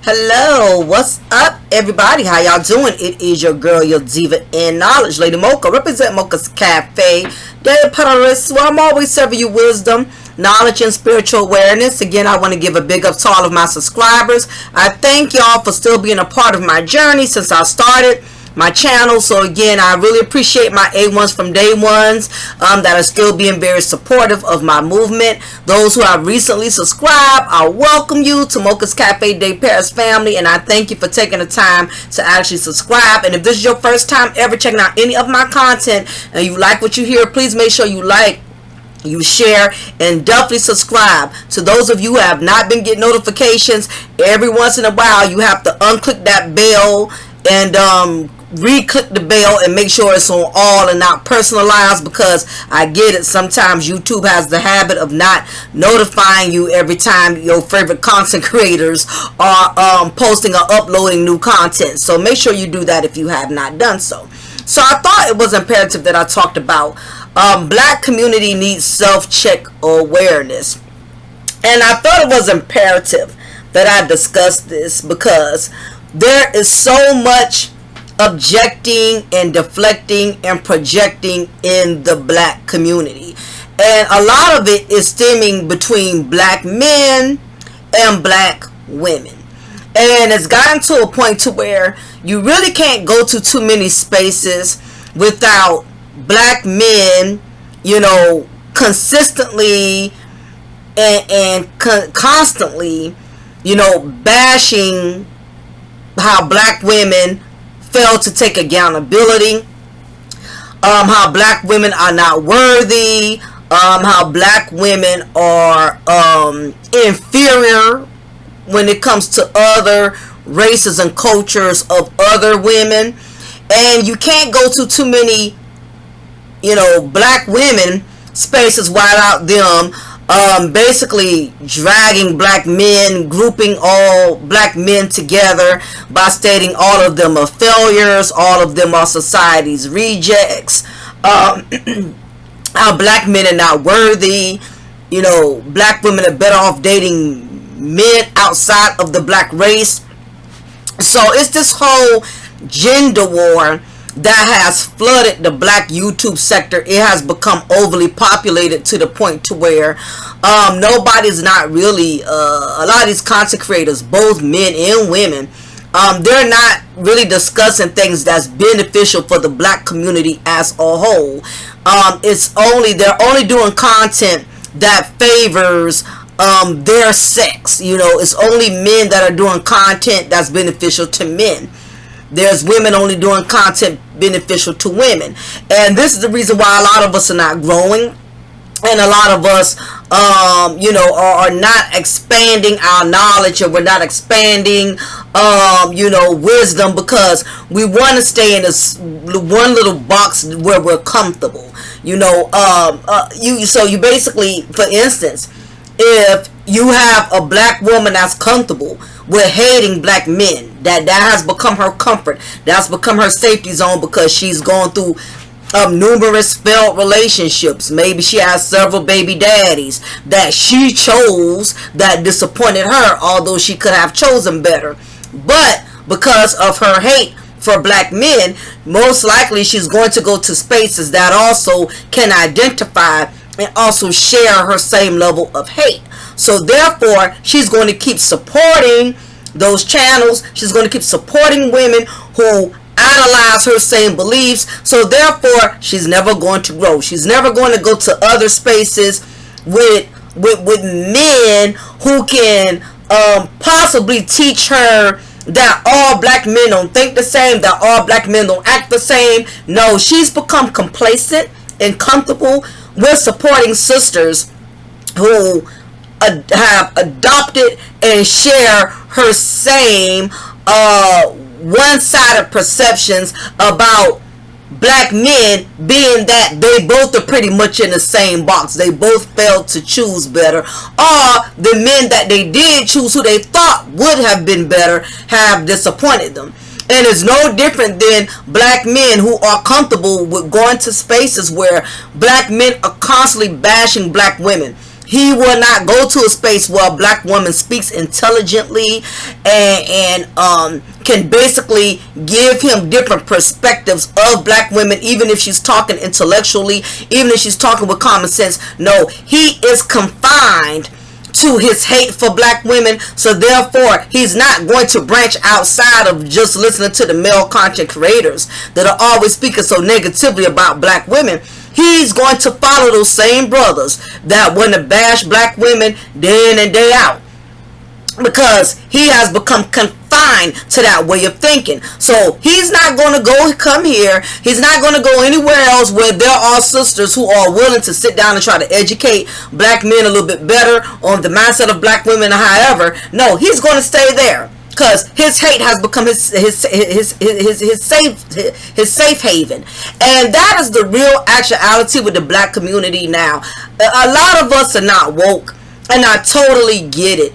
Hello, what's up, everybody? How y'all doing? It is your girl, your diva in knowledge, Lady Mocha. Represent Mocha's Cafe de Paris, where I'm always serving you wisdom, knowledge, and spiritual awareness. Again, I want to give a big up to all of my subscribers. I thank y'all for still being a part of my journey since I started my channel. So again, I really appreciate my A1s from day ones that are still being very supportive of my movement. Those who have recently subscribed, I welcome you to Mocha's Cafe de Paris family, and I thank you for taking the time to actually subscribe. And if this is your first time ever checking out any of my content and you like what you hear, please make sure you like, you share, and definitely subscribe. To those of you who have not been getting notifications, every once in a while you have to unclick that bell and re-click the bell and make sure it's on all and not personalized, because I get it, sometimes YouTube has the habit of not notifying you every time your favorite content creators are posting or uploading new content. So make sure you do that if you have not done so. So I thought it was imperative that I talked about Black community needs self-check awareness, and I thought it was imperative that I discuss this because there is so much objecting and deflecting and projecting in the Black community, and a lot of it is stemming between Black men and Black women, and it's gotten to a point to where you really can't go to too many spaces without Black men, you know, consistently and constantly, you know, bashing how Black women fail to take accountability, how Black women are not worthy, how Black women are inferior when it comes to other races and cultures of other women. And you can't go to too many, you know, Black women spaces without them basically dragging Black men, grouping all Black men together by stating all of them are failures, all of them are society's rejects, how Black men are not worthy, you know, Black women are better off dating men outside of the Black race. So it's this whole gender war that has flooded the Black YouTube sector. It has become overly populated to the point to where nobody's not really, a lot of these content creators, both men and women, they're not really discussing things that's beneficial for the Black community as a whole. They're only doing content that favors their sex. You know, it's only men that are doing content that's beneficial to men. There's women only doing content beneficial to women. And this is the reason why a lot of us are not growing. And a lot of us, you know, are not expanding our knowledge, or we're not expanding, you know, wisdom, because we want to stay in this one little box where we're comfortable. You know, so you basically, for instance, if you have a Black woman that's comfortable with hating Black men, that has become her comfort, that's become her safety zone, because she's gone through numerous failed relationships. Maybe she has several baby daddies that she chose that disappointed her, although she could have chosen better. But because of her hate for Black men, most likely she's going to go to spaces that also can identify and also share her same level of hate. So therefore, she's going to keep supporting those channels. She's going to keep supporting women who idolize her same beliefs. So therefore, she's never going to grow. She's never going to go to other spaces with men who can possibly teach her that all Black men don't think the same, that all Black men don't act the same. No, she's become complacent and comfortable with supporting sisters who have adopted and share her same one-sided perceptions about Black men, being that they both are pretty much in the same box. They both failed to choose better, or the men that they did choose, who they thought would have been better, have disappointed them. And it's no different than Black men who are comfortable with going to spaces where Black men are constantly bashing Black women. He will not go to a space where a black woman speaks intelligently and can basically give him different perspectives of black women, even if she's talking intellectually, even if she's talking with common sense. No, he is confined to his hate for black women, so therefore he's not going to branch outside of just listening to the male content creators that are always speaking so negatively about black women. He's going to follow those same brothers that want to bash black women day in and day out, because he has become confined to that way of thinking. So he's not going to come here. He's not going to go anywhere else where there are sisters who are willing to sit down and try to educate black men a little bit better on the mindset of black women. However, no, he's going to stay there, because his hate has become his safe haven. And that is the real actuality with the black community now. A lot of us are not woke, and I totally get it.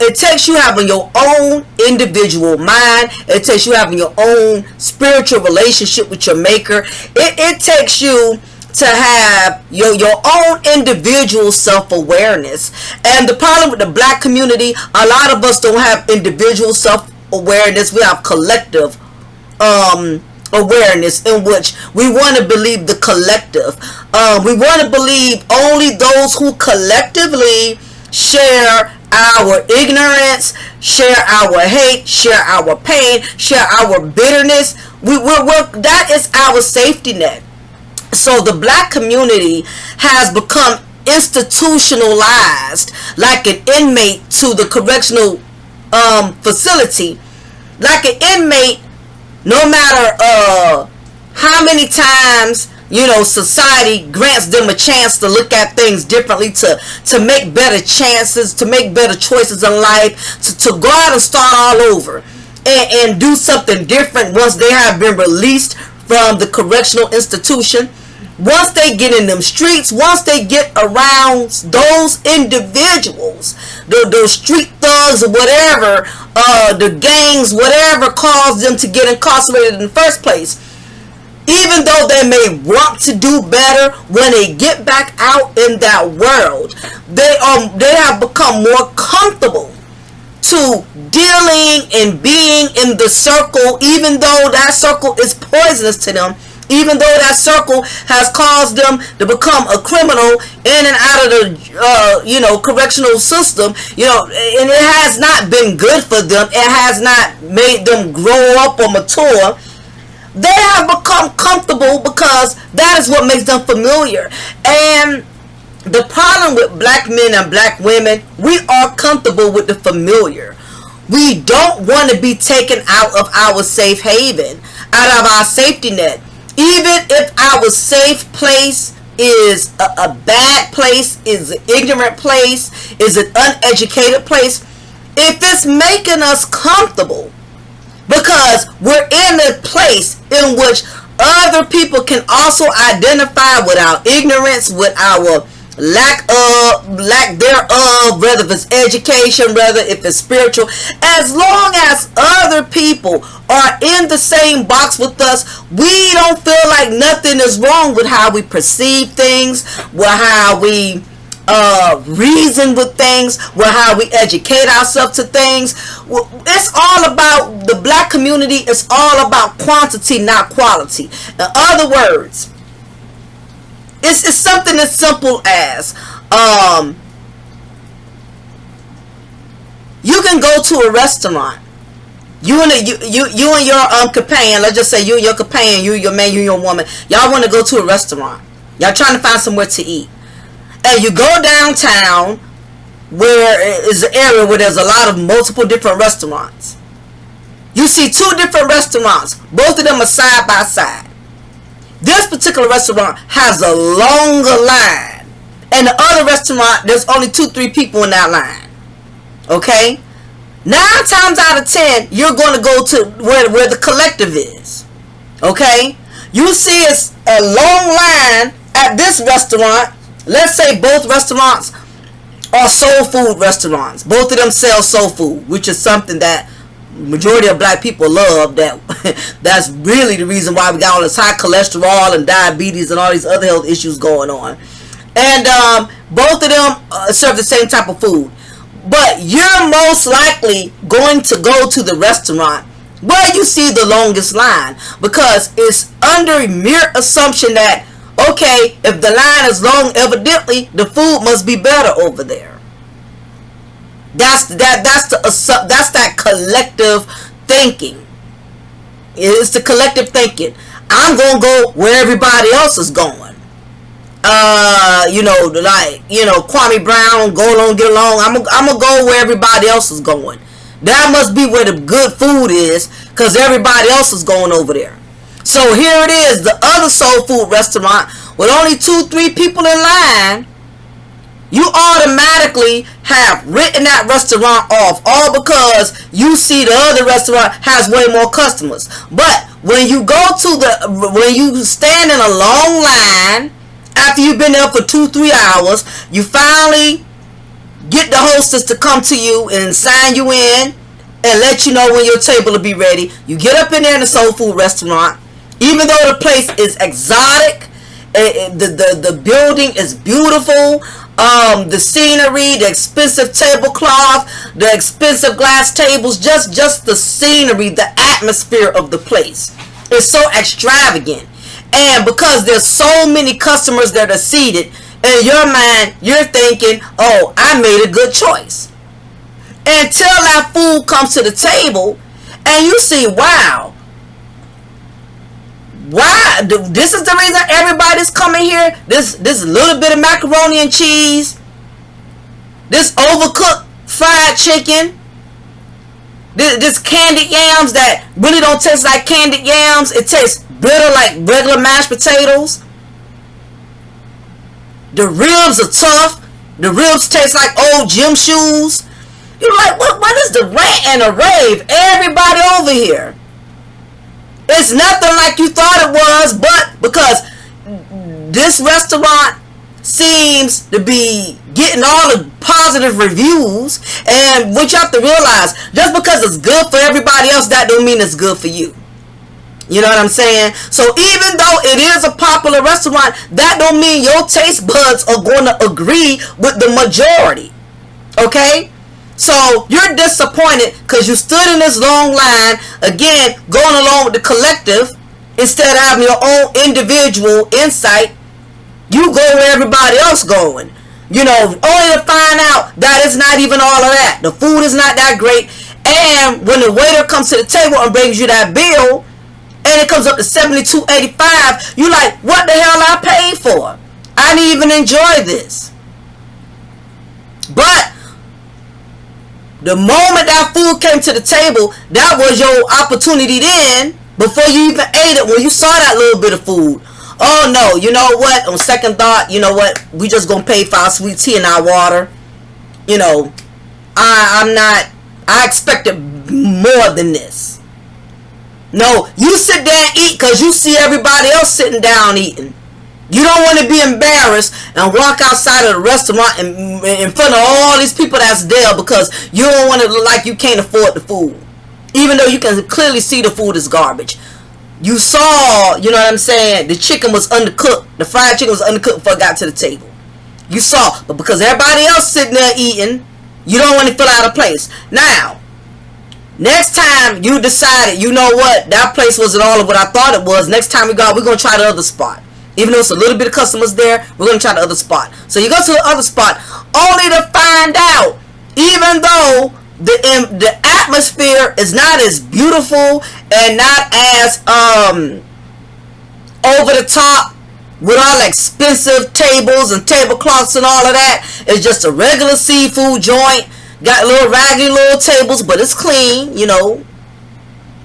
It takes you having your own individual mind. It takes you having your own spiritual relationship with your maker. It takes you to have your own individual self-awareness. And the problem with the black community, a lot of us don't have individual self-awareness. We have collective awareness, in which we want to believe the collective. We want to believe only those who collectively share our ignorance, share our hate, share our pain, share our bitterness. That is our safety net. So the black community has become institutionalized like an inmate to the correctional facility. Like an inmate, no matter how many times, you know, society grants them a chance to look at things differently, to make better chances, to make better choices in life, to go out and start all over and do something different once they have been released from the correctional institution. Once they get in them streets, once they get around those individuals, those street thugs or whatever, the gangs, whatever caused them to get incarcerated in the first place, even though they may want to do better, when they get back out in that world, they have become more comfortable to dealing and being in the circle, even though that circle is poisonous to them. Even though that circle has caused them to become a criminal in and out of the, correctional system, and it has not been good for them. It has not made them grow up or mature. They have become comfortable because that is what makes them familiar. And the problem with black men and black women, we are comfortable with the familiar. We don't want to be taken out of our safe haven, out of our safety net. Even if our safe place is a bad place, is an ignorant place, is an uneducated place, if it's making us comfortable, because we're in a place in which other people can also identify with our ignorance, with our lack thereof, whether if it's education, whether if it's spiritual, as long as other people are in the same box with us, we don't feel like nothing is wrong with how we perceive things, with how we reason with things, with how we educate ourselves to things. It's all about the black community. It's all about quantity, not quality. In other words, it's something as simple as you can go to a restaurant. You and your companion, let's just say you and your companion, you, your man, you and your woman, y'all want to go to a restaurant. Y'all trying to find somewhere to eat. And you go downtown, where is an area where there's a lot of multiple different restaurants. You see two different restaurants. Both of them are side by side. This particular restaurant has a longer line, and the other restaurant, there's only 2-3 people in that line. Okay? 9 times out of 10, you're going to go to where the collective is. Okay? You see it's a long line at this restaurant. Let's say both restaurants are soul food restaurants. Both of them sell soul food, which is something that majority of black people love. That's really the reason why we got all this high cholesterol and diabetes and all these other health issues going on. And Both of them serve the same type of food. But you're most likely going to go to the restaurant where you see the longest line, because it's under mere assumption that, okay, if the line is long, evidently the food must be better over there. That's that collective thinking. It's the collective thinking. I'm gonna go where everybody else is going. Kwame Brown, go along, get along. I'm gonna go where everybody else is going. That must be where the good food is, because everybody else is going over there. So here it is, the other soul food restaurant with only 2-3 people in line. You automatically have written that restaurant off, all because you see the other restaurant has way more customers. But when you when you stand in a long line after you've been there for 2-3 hours, you finally get the hostess to come to you and sign you in and let you know when your table will be ready. You get up in there in the soul food restaurant. Even though the place is exotic, the building is beautiful, the scenery, the expensive tablecloth, the expensive glass tables, just the scenery, the atmosphere of the place is so extravagant. And because there's so many customers that are seated, in your mind, you're thinking, oh, I made a good choice. Until that food comes to the table and you see, wow, this is the reason everybody's coming here. This little bit of macaroni and cheese, this overcooked fried chicken, this candied yams that really don't taste like candied yams. It tastes bitter like regular mashed potatoes. The ribs are tough. The ribs taste like old gym shoes. You're like, what is the rant and a rave? Everybody over here. It's nothing like you thought it was, but because this restaurant seems to be getting all the positive reviews, and what you have to realize, just because it's good for everybody else, that don't mean it's good for you. You know what I'm saying? So even though it is a popular restaurant, that don't mean your taste buds are going to agree with the majority. Okay? So you're disappointed because you stood in this long line, again, going along with the collective, instead of having your own individual insight. You go where everybody else going. You know, only to find out that it's not even all of that. The food is not that great. And when the waiter comes to the table and brings you that bill, and it comes up to $72.85, you like, what the hell I paid for? I didn't even enjoy this. But the moment that food came to the table, that was your opportunity then, before you even ate it, when you saw that little bit of food. Oh no, you know what? On second thought, you know what? We just gonna pay for our sweet tea and our water. You know, I expected more than this. No, you sit there and eat because you see everybody else sitting down eating. You don't want to be embarrassed and walk outside of the restaurant and in front of all these people that's there, because you don't want to look like you can't afford the food, even though you can clearly see the food is garbage. You saw, you know what I'm saying, the chicken was undercooked, the fried chicken was undercooked before it got to the table. You saw, but because everybody else sitting there eating, you don't want to feel out of place. Now, next time you decided, you know what, that place wasn't all of what I thought it was. Next time we go out, we're going to try the other spot. Even though it's a little bit of customers there, we're going to try the other spot. So you go to the other spot, only to find out, even though the atmosphere is not as beautiful and not as over the top with all expensive tables and tablecloths and all of that, it's just a regular seafood joint. Got little raggedy little tables, but it's clean, you know.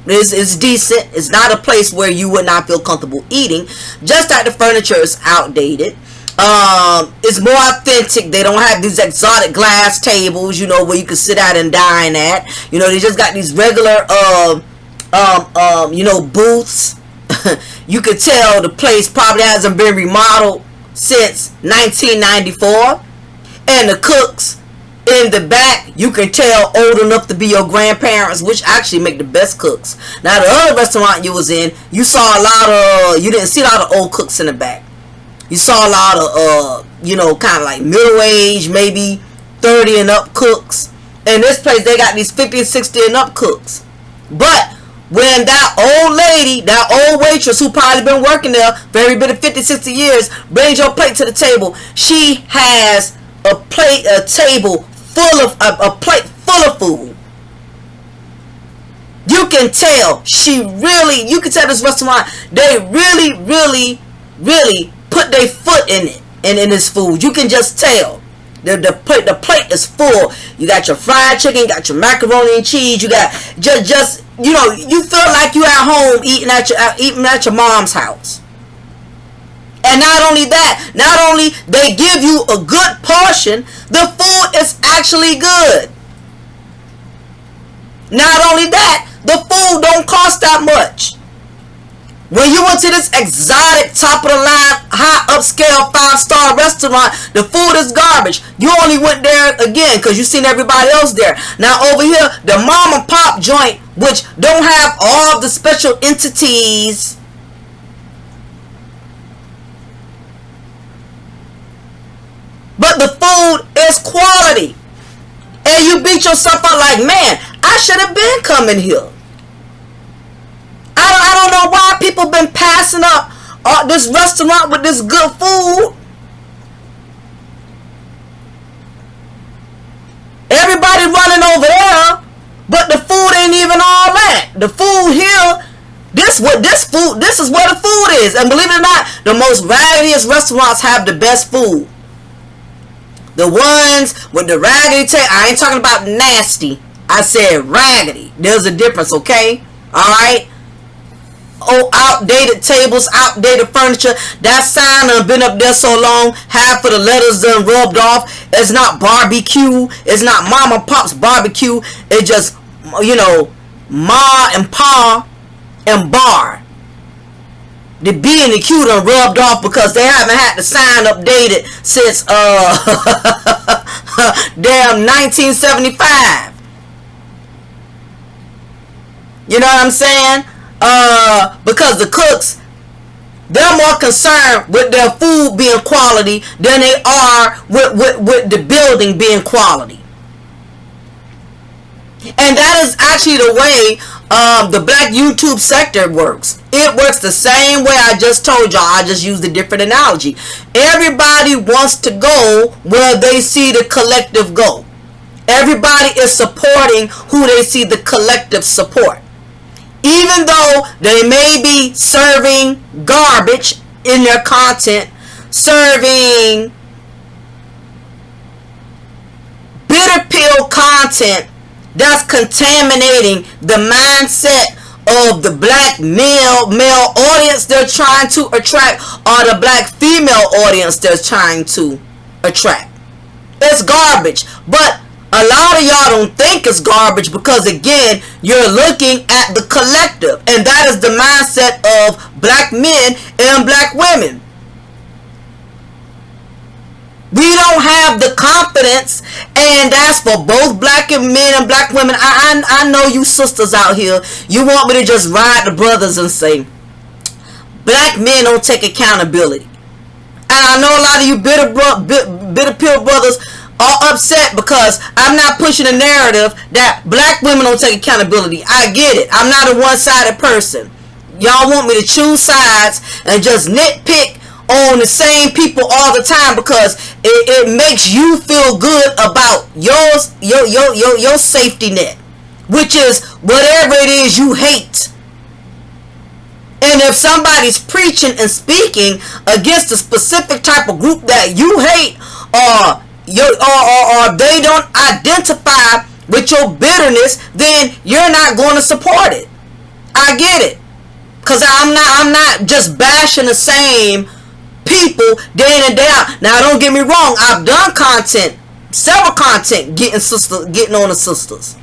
It's decent. It's not a place where you would not feel comfortable eating. Just that the furniture is outdated. It's more authentic. They don't have these exotic glass tables, you know, where you can sit out and dine at. You know, they just got these regular you know, booths. You could tell the place probably hasn't been remodeled since 1994. And the cooks in the back, you can tell, old enough to be your grandparents, which actually make the best cooks. Now, the other restaurant you was in, you saw a lot of, you didn't see a lot of old cooks in the back. You saw a lot of you know, kind of like middle-aged, maybe 30 and up cooks. In this place, they got these 50 and 60 and up cooks. But when that old lady, that old waitress who probably been working there for every bit of 50, 60 years, brings your plate to the table, she has a plate full of food. You can tell you can tell this restaurant, they really put their foot in it, and in this food. You can just tell. The plate is full. You got your fried chicken, you got your macaroni and cheese, you got just you know, you feel like you at home eating at your mom's house. And not only that, not only they give you a good portion, the food is actually good. Not only that, the food don't cost that much. When you went to this exotic, top of the line, high upscale 5-star restaurant, the food is garbage. You only went there again because you seen everybody else there. Now over here, the mom and pop joint, which don't have all the special entities, but the food is quality. And you beat yourself up like, man, I should have been coming here. I don't know why people been passing up this restaurant with this good food. Everybody running over there, but the food ain't even all that. The food here, this is where the food is. And believe it or not, the most raggediest restaurants have the best food. The ones with the raggedy taste, I ain't talking about nasty. I said raggedy. There's a difference, okay? Alright? Oh, outdated tables, outdated furniture. That sign done been up there so long, half of the letters done rubbed off. It's not barbecue. It's not mom and pop's barbecue. It's just, you know, ma and pa and bar. The B and the Q done rubbed off because they haven't had the sign updated since damn 1975. You know what I'm saying? Because the cooks, they're more concerned with their food being quality than they are with the building being quality. And that is actually the way the black YouTube sector works. It works the same way I just told y'all. I just used a different analogy. Everybody wants to go where they see the collective go. Everybody is supporting who they see the collective support. Even though they may be serving garbage in their content, serving bitter pill content that's contaminating the mindset of the black male audience they're trying to attract, or the black female audience they're trying to attract. It's garbage. But a lot of y'all don't think it's garbage because, again, you're looking at the collective. And that is the mindset of black men and black women. We don't have the confidence, and that's for both black men and black women. I know you sisters out here, you want me to just ride the brothers and say, black men don't take accountability. And I know a lot of you bitter pill brothers are upset because I'm not pushing a narrative that black women don't take accountability. I get it. I'm not a one-sided person. Y'all want me to choose sides and just nitpick on the same people all the time because it makes you feel good about your safety net, which is whatever it is you hate. And if somebody's preaching and speaking against a specific type of group that you hate, or they don't identify with your bitterness, then you're not going to support it. I get it, because I'm not just bashing the same people day in and day out. Now don't get me wrong, I've done several content getting on the sisters,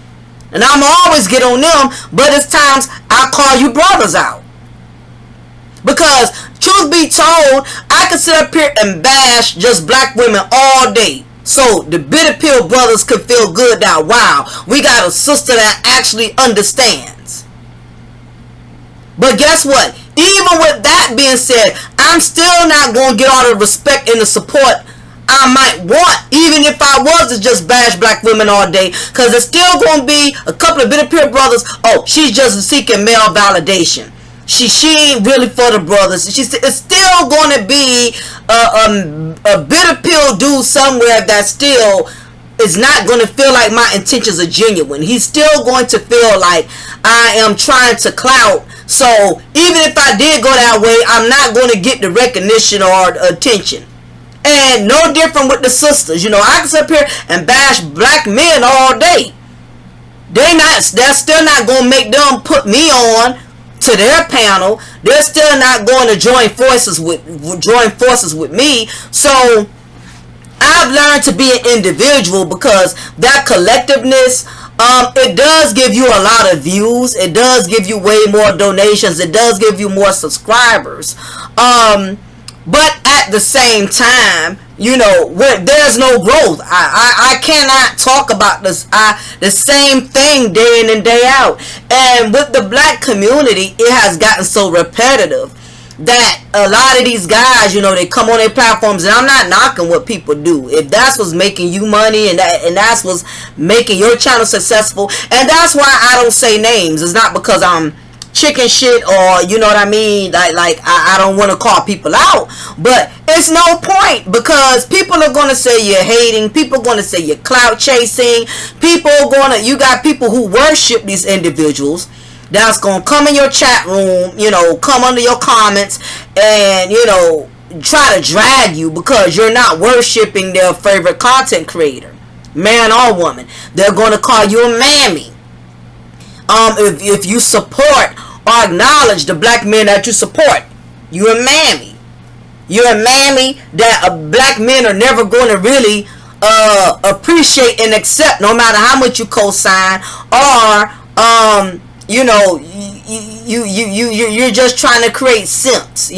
and I'm always get on them, but it's times I call you brothers out. Because truth be told, I can sit up here and bash just black women all day, so the bitter pill brothers could feel good that, wow, we got a sister that actually understands. But guess what? Even with that being said, I'm still not going to get all the respect and the support I might want, even if I was to just bash black women all day, because it's still going to be a couple of bitter pill brothers. Oh, she's just seeking male validation. She ain't really for the brothers. It's still going to be a bitter pill dude somewhere that still is not going to feel like my intentions are genuine. He's still going to feel like I am trying to clout. So even if I did go that way, I'm not going to get the recognition or attention. And no different with the sisters. I can sit up here and bash black men all day. They're still not going to make them put me on to their panel. They're still not going to join forces with me. So I've learned to be an individual, because that collectiveness, it does give you a lot of views. It does give you way more donations. It does give you more subscribers. But at the same time, when there's no growth, I cannot talk about this the same thing day in and day out. And with the black community, it has gotten so repetitive that a lot of these guys, they come on their platforms, and I'm not knocking what people do. If that's what's making you money, and that's what's making your channel successful, and that's why I don't say names. It's not because I'm chicken shit, or you know what I mean, like I don't want to call people out, but it's no point, because people are gonna say you're hating, people are gonna say you're clout chasing, you got people who worship these individuals that's gonna come in your chat room, come under your comments, and try to drag you because you're not worshiping their favorite content creator, man or woman. They're gonna call you a mammy. If you support or acknowledge the black men that you support, you're a mammy. You're a mammy that black men are never going to really appreciate and accept, no matter how much you co-sign, or you're just trying to create simps.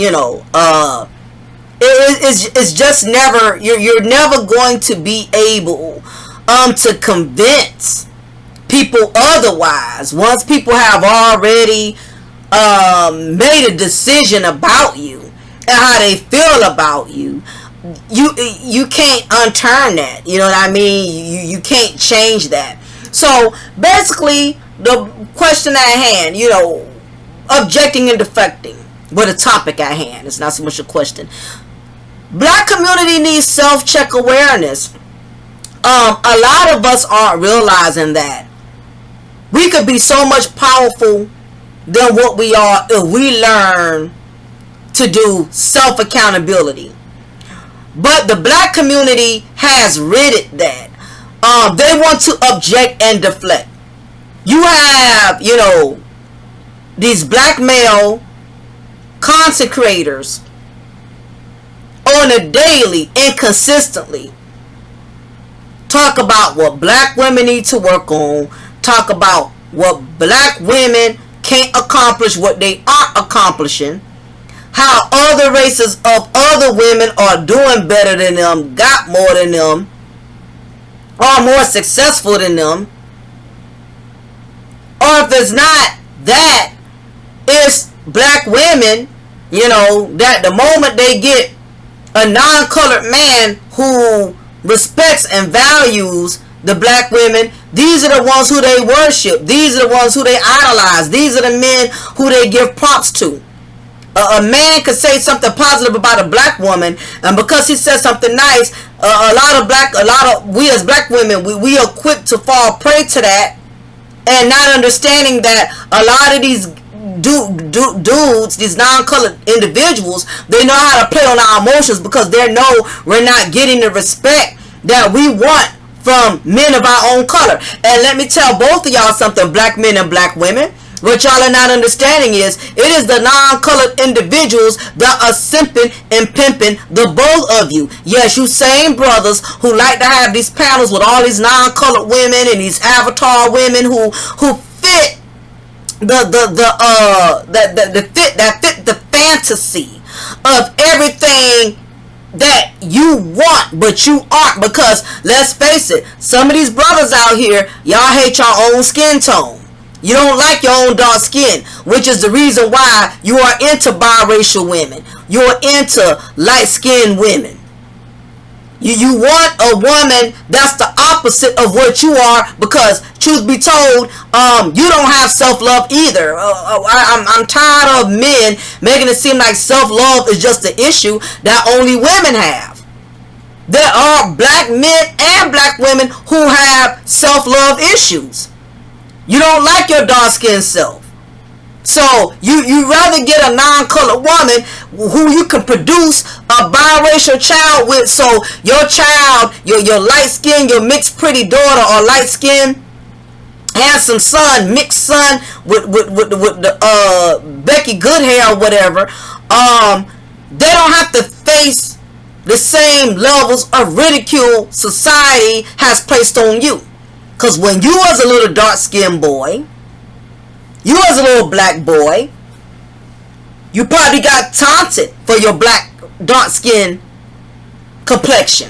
It's just never, you're never going to be able to convince people otherwise. Once people have already made a decision about you and how they feel about you, you can't unturn that. You know what I mean? You can't change that. So basically, the question at hand, objecting and deflecting, with a topic at hand, it's not so much a question. Black community needs self-check awareness. A lot of us aren't realizing that we could be so much powerful than what we are if we learn to do self-accountability. But the black community has ridded that. They want to object and deflect. You have, these black male content creators on a daily and consistently talk about what black women need to work on, talk about what black women can't accomplish, what they aren't accomplishing, how other races of other women are doing better than them, got more than them, are more successful than them. Or if it's not that, it's black women, that the moment they get a non-colored man who respects and values the black women, these are the ones who they worship. These are the ones who they idolize. These are the men who they give props to. A man could say something positive about a black woman, and because he says something nice, we as black women, we are quick to fall prey to that, and not understanding that a lot of these dudes, these non-colored individuals, they know how to play on our emotions, because they know we're not getting the respect that we want from men of our own color. And let me tell both of y'all something, black men and black women. What y'all are not understanding is, it is the non-colored individuals that are simping and pimping the both of you. Yes, you same brothers who like to have these panels with all these non-colored women and these avatar women who fit the fantasy of everything that you want, but you aren't. Because let's face it, some of these brothers out here, y'all hate your own skin tone. You don't like your own dark skin, which is the reason why you are into biracial women. You're into light-skinned women. You want a woman that's the opposite of what you are, because truth be told, you don't have self-love either. I'm tired of men making it seem like self-love is just the issue that only women have. There are black men and black women who have self-love issues. You don't like your dark-skinned self. So you rather get a non-colored woman who you can produce a biracial child with, so your child, your light skin, your mixed pretty daughter or light skin handsome son, mixed son with the Becky Good hair or whatever, they don't have to face the same levels of ridicule society has placed on you. Because when you was a little dark-skinned boy, you was a little black boy, you probably got taunted for your black dark skin complexion.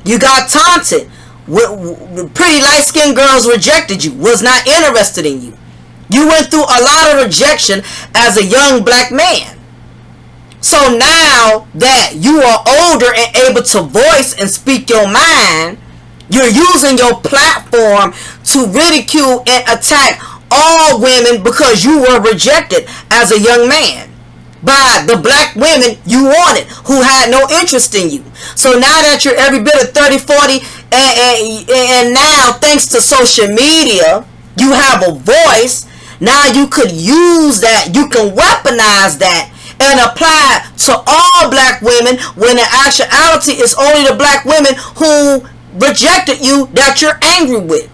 You got taunted. Pretty light skinned girls rejected you, was not interested in you. You went through a lot of rejection as a young black man. So now that you are older and able to voice and speak your mind, you're using your platform to ridicule and attack all women because you were rejected as a young man by the black women you wanted who had no interest in you. So now that you're every bit of 30, 40, and now thanks to social media, you have a voice. Now you could use that, you can weaponize that and apply it to all black women, when in actuality it's only the black women who rejected you that you're angry with.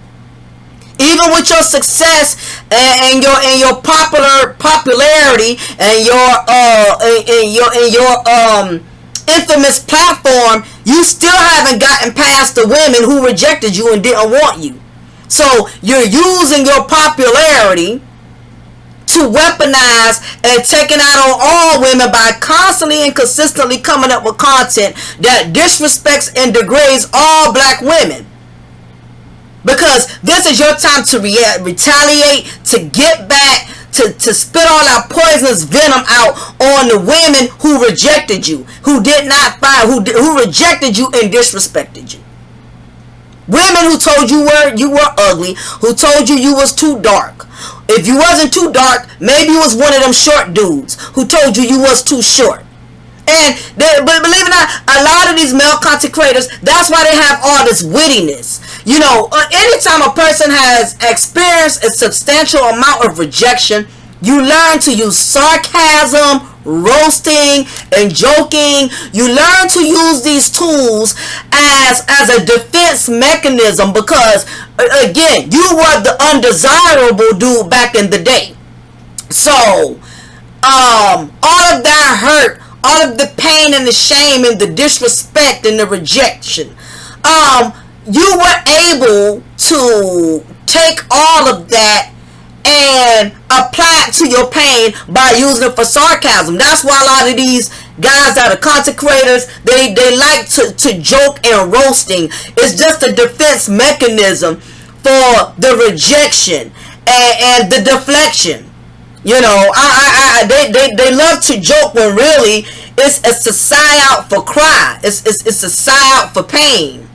Even with your success and your popularity and your infamous platform, you still haven't gotten past the women who rejected you and didn't want you. So you're using your popularity to weaponize and taking out on all women by constantly and consistently coming up with content that disrespects and degrades all black women. Because this is your time to retaliate, to get back, to spit all that poisonous venom out on the women who rejected you, who did not find, who rejected you and disrespected you. Women who told you were ugly, who told you was too dark. If you wasn't too dark, maybe you was one of them short dudes who told you was too short. And but believe it or not, a lot of these male content creators, that's why they have all this wittiness. You know, anytime a person has experienced a substantial amount of rejection, you learn to use sarcasm, roasting, and joking. You learn to use these tools as a defense mechanism, because again, you were the undesirable dude back in the day. So all of that hurt, all of the pain and the shame and the disrespect and the rejection, you were able to take all of that and apply it to your pain by using it for sarcasm. That's why a lot of these guys that are content creators, they like to joke and roasting. It's just a defense mechanism for the rejection and the deflection. You know, they love to joke when really it's a sigh out for cry. It's a sigh out for pain.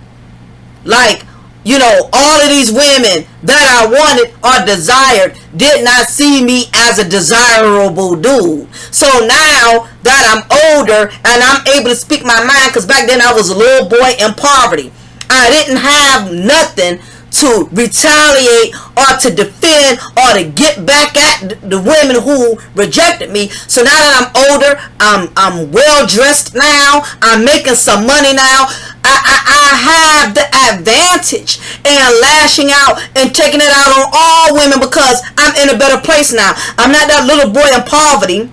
Like, you know, all of these women that I wanted or desired did not see me as a desirable dude. So now that I'm older and I'm able to speak my mind, because back then I was a little boy in poverty, I didn't have nothing to retaliate or to defend or to get back at the women who rejected me. So now that I'm older, I'm well dressed now, I'm making some money now, I have the advantage in lashing out and taking it out on all women, because I'm in a better place now. I'm not that little boy in poverty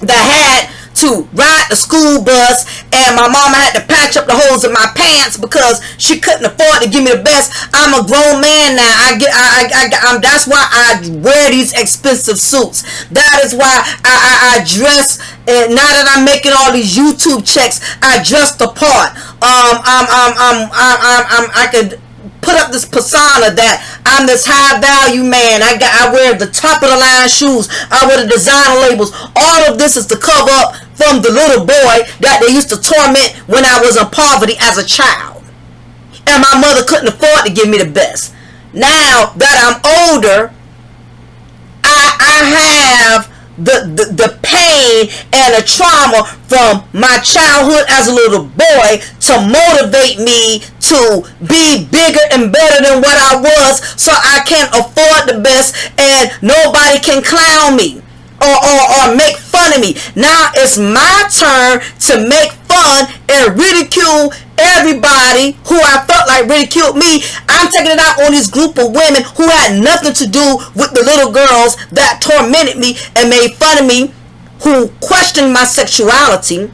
that had to ride the school bus and my mama had to patch up the holes in my pants because she couldn't afford to give me the best. I'm a grown man now. That's why I wear these expensive suits. That is why I dress. And now that I'm making all these YouTube checks, I dress the part. I could put up this persona that I'm this high value man. I wear the top of the line shoes. I wear the designer labels. All of this is to cover up from the little boy that they used to torment when I was in poverty as a child. And my mother couldn't afford to give me the best. Now that I'm older, I have the pain and the trauma from my childhood as a little boy to motivate me to be bigger and better than what I was, so I can afford the best and nobody can clown me or make fun of me. Now it's my turn to make fun and ridicule everybody who I felt like ridiculed me. I'm taking it out on this group of women who had nothing to do with the little girls that tormented me and made fun of me, who questioned my sexuality,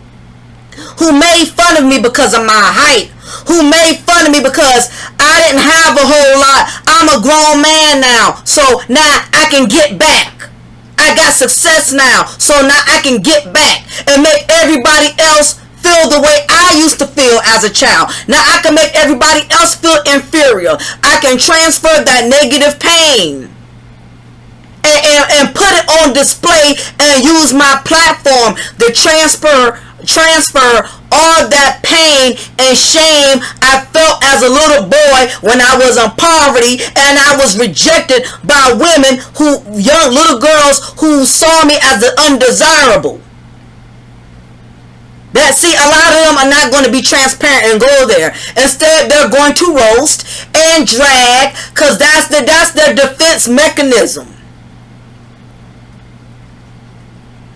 who made fun of me because of my height, who made fun of me because I didn't have a whole lot. I'm a grown man now, so now I can get back. I got success now, so now I can get back and make everybody else feel the way I used to feel as a child. Now I can make everybody else feel inferior. I can transfer that negative pain and put it on display and use my platform to transfer all that pain and shame I felt as a little boy when I was in poverty and I was rejected by women, young little girls who saw me as the undesirable. That, see, a lot of them are not going to be transparent and go there. Instead, they're going to roast and drag, because that's their defense mechanism.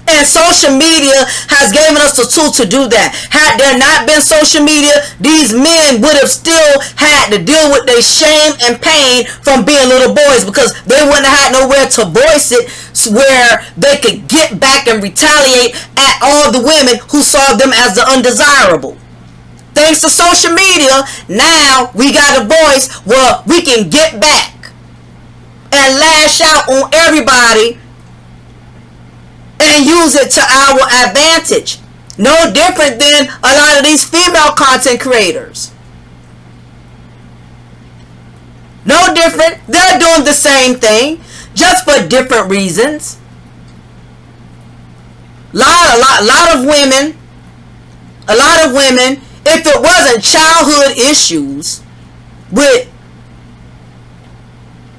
And social media has given us the tool to do that. Had there not been social media, these men would have still had to deal with their shame and pain from being little boys, because they wouldn't have had nowhere to voice it where they could get back and retaliate at all the women who saw them as the undesirable. Thanks to social media, now we got a voice where we can get back and lash out on everybody and use it to our advantage. No different than a lot of these female content creators. No different. They're doing the same thing, just for different reasons. Lot of women, if it wasn't childhood issues with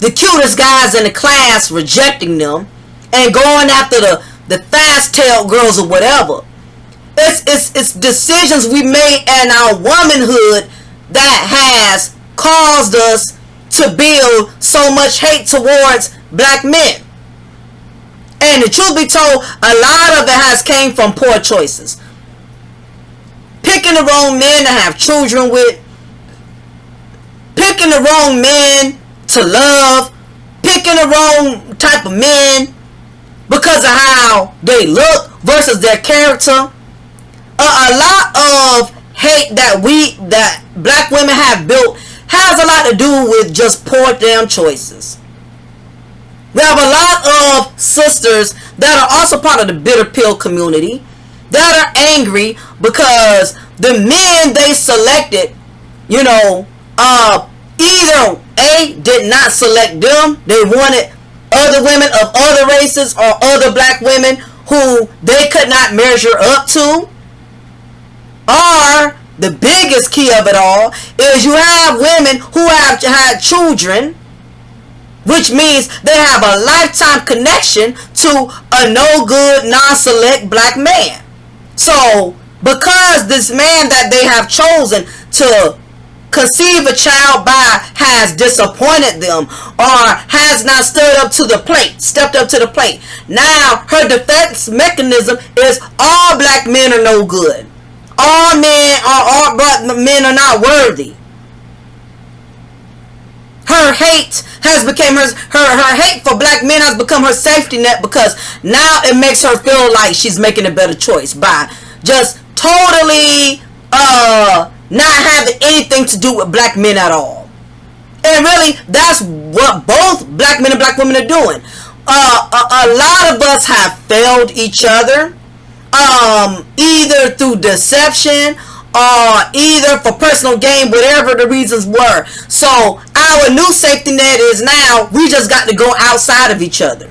the cutest guys in the class rejecting them and going after the fast-tailed girls or whatever. It's decisions we made in our womanhood that has caused us to build so much hate towards black men. And the truth be told, a lot of it has came from poor choices. Picking the wrong men to have children with. Picking the wrong men to love. Picking the wrong type of men because of how they look versus their character. A lot of hate that black women have built has a lot to do with just poor damn choices. We have a lot of sisters that are also part of the bitter pill community that are angry because the men they selected, either A, did not select them, they wanted other women of other races or other black women who they could not measure up to. Or the biggest key of it all is you have women who have had children, which means they have a lifetime connection to a no good, non-select black man. So because this man that they have chosen to conceive a child by has disappointed them or has not stepped up to the plate. Now her defense mechanism is all black men are no good. All black men are not worthy. Her hate has become her hate for black men has become her safety net, because now it makes her feel like she's making a better choice by just totally not having anything to do with black men at all. And really, that's what both black men and black women are doing. A lot of us have failed each other, either through deception or either for personal gain, whatever the reasons were. So our new safety net is now we just got to go outside of each other.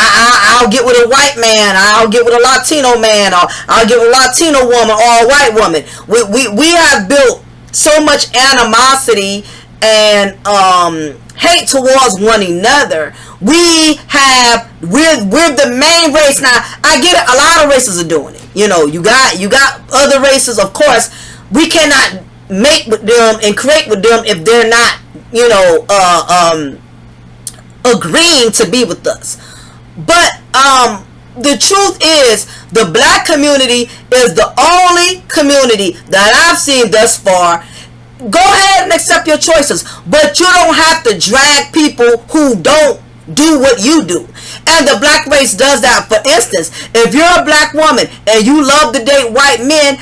I'll get with a white man, I'll get with a Latino man, or I'll get with a Latino woman or a white woman. We have built so much animosity and hate towards one another. We're the main race. Now I get it, a lot of races are doing it. You know, you got other races, of course. We cannot make with them and create with them if they're not, you know, agreeing to be with us. But the truth is, the black community is the only community that I've seen thus far. Go ahead and accept your choices, but you don't have to drag people who don't do what you do. And the black race does that. For instance, if you're a black woman and you love to date white men,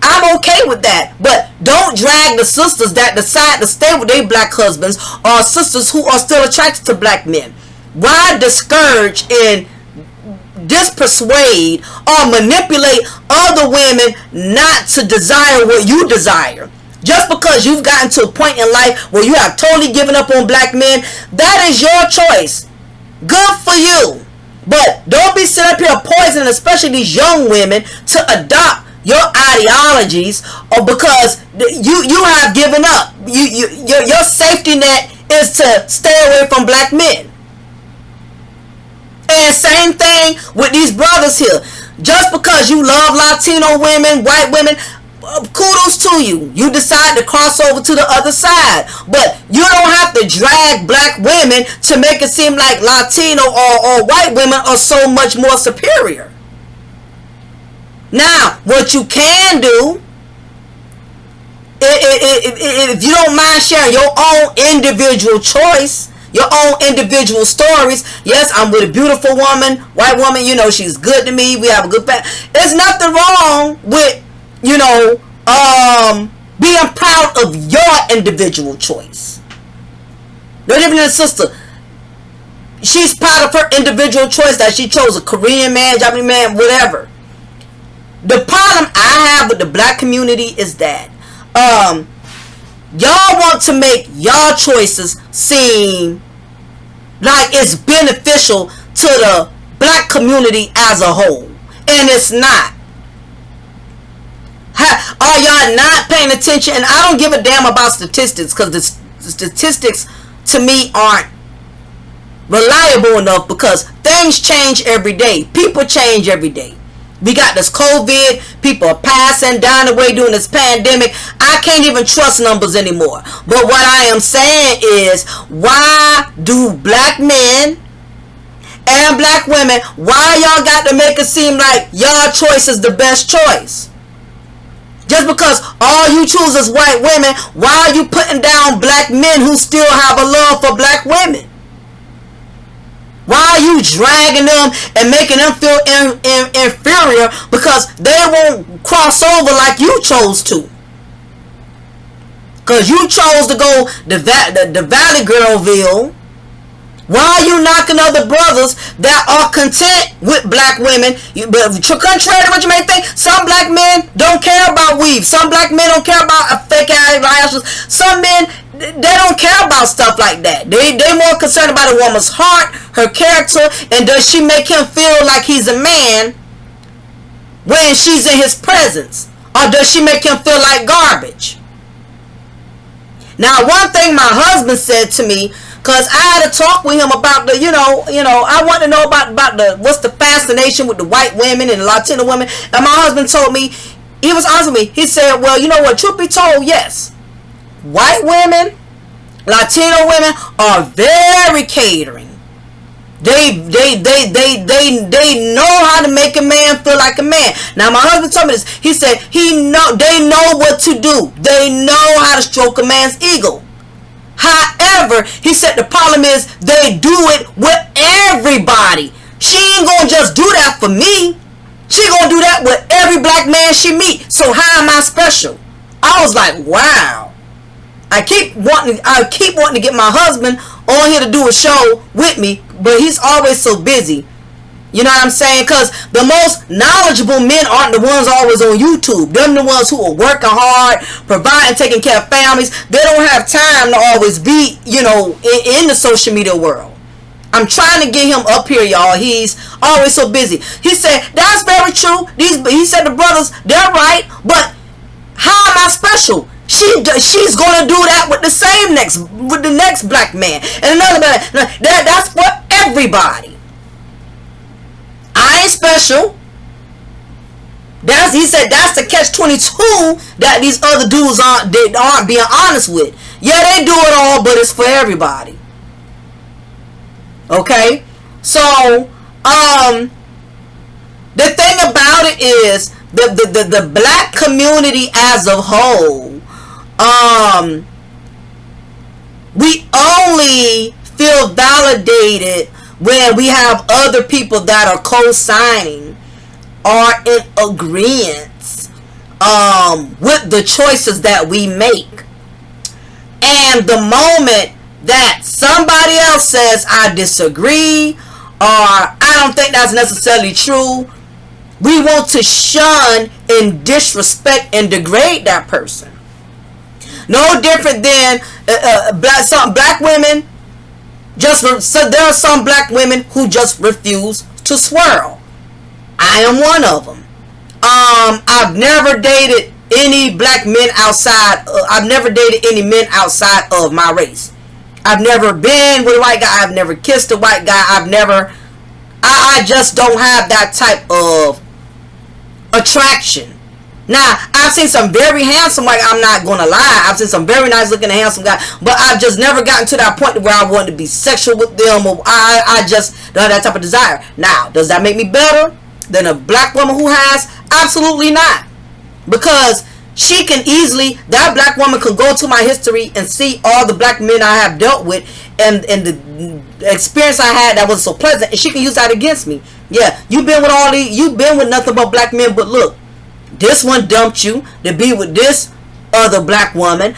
I'm okay with that. But don't drag the sisters that decide to stay with their black husbands, or sisters who are still attracted to black men. Why discourage and dispersuade or manipulate other women not to desire what you desire? Just because you've gotten to a point in life where you have totally given up on black men, that is your choice. Good for you. But don't be sitting up here poisoning, especially these young women, to adopt your ideologies, or because you have given up. Your safety net is to stay away from black men. And same thing with these brothers here. Just because you love Latino women, white women, kudos to you. You decide to cross over to the other side. But you don't have to drag black women to make it seem like Latino or white women are so much more superior. Now, what you can do, if you don't mind sharing your own individual choice, your own individual stories. Yes, I'm with a beautiful woman, white woman, you know, she's good to me, we have a good family. There's nothing wrong with, you know, being proud of your individual choice. No different than a sister. She's proud of her individual choice that she chose a Korean man, Japanese man, whatever. The problem I have with the black community is that y'all want to make y'all choices seem like it's beneficial to the black community as a whole, and it's not. Are y'all not paying attention? And I don't give a damn about statistics, because the statistics to me aren't reliable enough, because things change every day. People change every day. We got this COVID, people are passing, dying away during this pandemic. I can't even trust numbers anymore. But what I am saying is, why do black men and black women, why y'all got to make it seem like y'all choice is the best choice? Just because all you choose is white women, why are you putting down black men who still have a love for black women? Why are you dragging them and making them feel inferior because they won't cross over like you chose to? Because you chose to go the Valley Girlville. Why are you knocking other brothers that are content with black women? But contrary to what you may think, some black men don't care about weave. Some black men don't care about fake eyelashes. Some men, they don't care about stuff like that. They more concerned about a woman's heart, her character, and does she make him feel like he's a man when she's in his presence, or does she make him feel like garbage? Now, one thing my husband said to me, because I had a talk with him about the, you know, I want to know about the, what's the fascination with the white women and the Latino women. And my husband told me, he was asking me, he said, well, you know what, truth be told, yes. White women, Latino women are very catering. They know how to make a man feel like a man. Now my husband told me this. He said they know what to do. They know how to stroke a man's ego. However, he said the problem is they do it with everybody. She ain't gonna just do that for me. She gonna do that with every black man she meet. So how am I special? I was like, wow. I keep wanting to get my husband on here to do a show with me, but he's always so busy. You know what I'm saying? Because the most knowledgeable men aren't the ones always on YouTube. They're the ones who are working hard, providing, taking care of families. They don't have time to always be, you know, in the social media world. I'm trying to get him up here, y'all. He's always so busy. He said, that's very true. He said the brothers, they're right. But how am I special? She's gonna do that with the next black man and another man. That's for everybody. I ain't special. He said that's the catch-22 that these other dudes aren't being honest with. Yeah, they do it all, but it's for everybody. Okay, so the thing about it is the black community as a whole, we only feel validated when we have other people that are co-signing or in agreement with the choices that we make. And the moment that somebody else says I disagree or I don't think that's necessarily true, we want to shun and disrespect and degrade that person. No different than some black women. So there are some black women who just refuse to swirl. I am one of them. I've never dated any black men outside. I've never dated any men outside of my race. I've never been with a white guy. I've never kissed a white guy. I just don't have that type of attraction. Now, I've seen some very handsome, like, I'm not gonna lie, I've seen some very nice looking handsome guys, but I've just never gotten to that point where I wanted to be sexual with them, or I just don't have that type of desire. Now, does that make me better than a black woman who has? Absolutely not. Because she can easily, that black woman could go to my history and see all the black men I have dealt with and the experience I had that was so pleasant, and she can use that against me. Yeah, you've been with nothing but black men, but look, this one dumped you to be with this other black woman.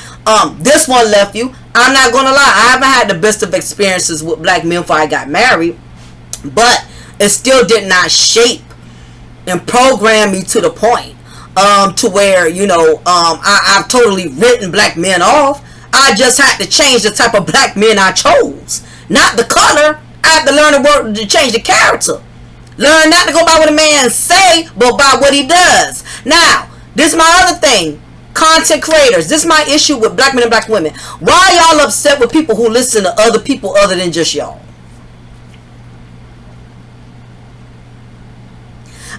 This one left you. I'm not gonna lie, I haven't had the best of experiences with black men before I got married, but it still did not shape and program me to the point to where, you know, I've totally written black men off. I just had to change the type of black men I chose, not the color. I had to learn to change the character. Learn not to go by what a man say, but by what he does. Now, this is my other thing. Content creators. This is my issue with black men and black women. Why are y'all upset with people who listen to other people other than just y'all?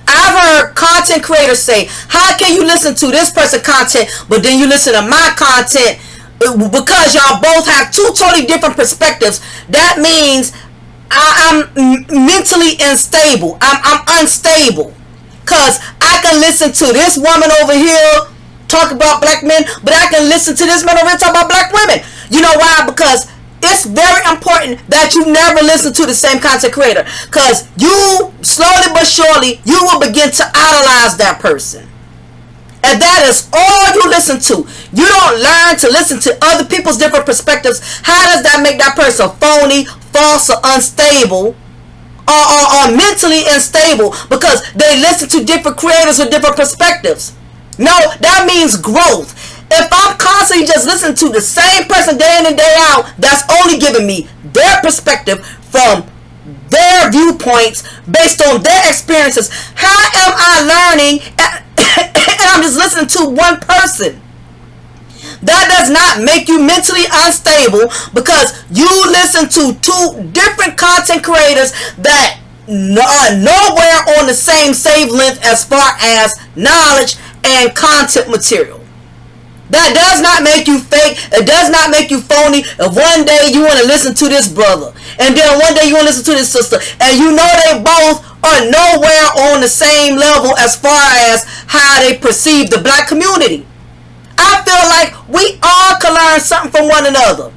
I've heard content creators say, how can you listen to this person's content, but then you listen to my content? Because y'all both have two totally different perspectives. That means I'm mentally unstable. I'm unstable. Because I can listen to this woman over here talk about black men, but I can listen to this man over here talk about black women. You know why? Because it's very important that you never listen to the same content creator. Because you, slowly but surely, you will begin to idolize that person. And that is all you listen to. You don't learn to listen to other people's different perspectives. How does that make that person phony, false, or unstable, or mentally unstable? Because they listen to different creators with different perspectives. No, that means growth. If I'm constantly just listening to the same person day in and day out, that's only giving me their perspective from their viewpoints based on their experiences. How am I learning and I'm just listening to one person? That does not make you mentally unstable, because you listen to two different content creators that are nowhere on the same wavelength as far as knowledge and content material. That does not make you fake. It does not make you phony. If one day you want to listen to this brother, and then one day you want to listen to this sister, and you know they both are nowhere on the same level as far as how they perceive the black community. I feel like we all can learn something from one another.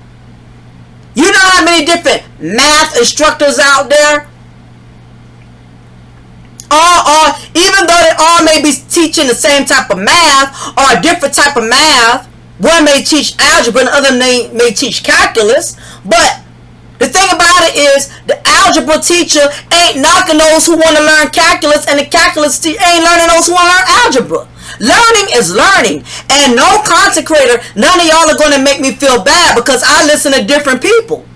You know how many different math instructors out there? Even though they all may be teaching the same type of math or a different type of math, one may teach algebra and the other may teach calculus, but the thing about it is the algebra teacher ain't knocking those who want to learn calculus, and the calculus teacher ain't learning those who want to learn algebra. Learning is learning, and no content creator, none of y'all are going to make me feel bad because I listen to different people.